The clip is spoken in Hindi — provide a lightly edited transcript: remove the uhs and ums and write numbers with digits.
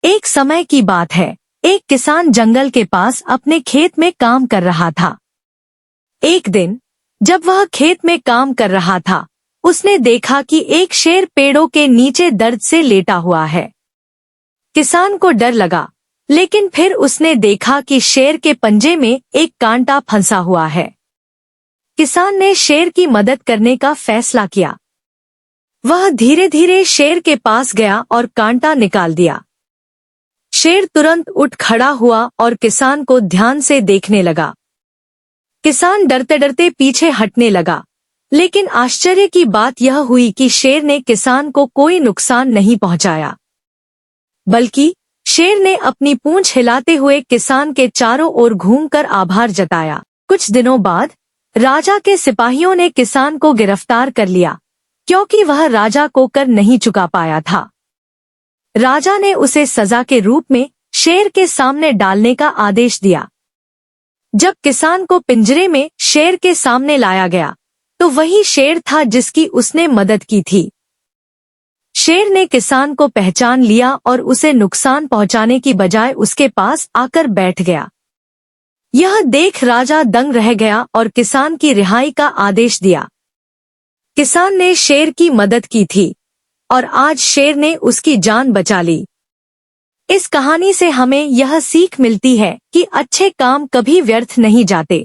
एक समय की बात है। एक किसान जंगल के पास अपने खेत में काम कर रहा था। एक दिन जब वह खेत में काम कर रहा था, उसने देखा कि एक शेर पेड़ों के नीचे दर्द से लेटा हुआ है। किसान को डर लगा, लेकिन फिर उसने देखा कि शेर के पंजे में एक कांटा फंसा हुआ है। किसान ने शेर की मदद करने का फैसला किया। वह धीरे धीरे शेर के पास गया और कांटा निकाल दिया। शेर तुरंत उठ खड़ा हुआ और किसान को ध्यान से देखने लगा। किसान डरते डरते पीछे हटने लगा, लेकिन आश्चर्य की बात यह हुई कि शेर ने किसान को कोई नुकसान नहीं पहुंचाया, बल्कि शेर ने अपनी पूंछ हिलाते हुए किसान के चारों ओर घूमकर आभार जताया। कुछ दिनों बाद राजा के सिपाहियों ने किसान को गिरफ्तार कर लिया, क्योंकि वह राजा को कर नहीं चुका पाया था। राजा ने उसे सजा के रूप में शेर के सामने डालने का आदेश दिया। जब किसान को पिंजरे में शेर के सामने लाया गया, तो वही शेर था जिसकी उसने मदद की थी। शेर ने किसान को पहचान लिया और उसे नुकसान पहुंचाने की बजाय उसके पास आकर बैठ गया। यह देख राजा दंग रह गया और किसान की रिहाई का आदेश दिया। किसान ने शेर की मदद की थी और आज शेर ने उसकी जान बचा ली। इस कहानी से हमें यह सीख मिलती है कि अच्छे काम कभी व्यर्थ नहीं जाते।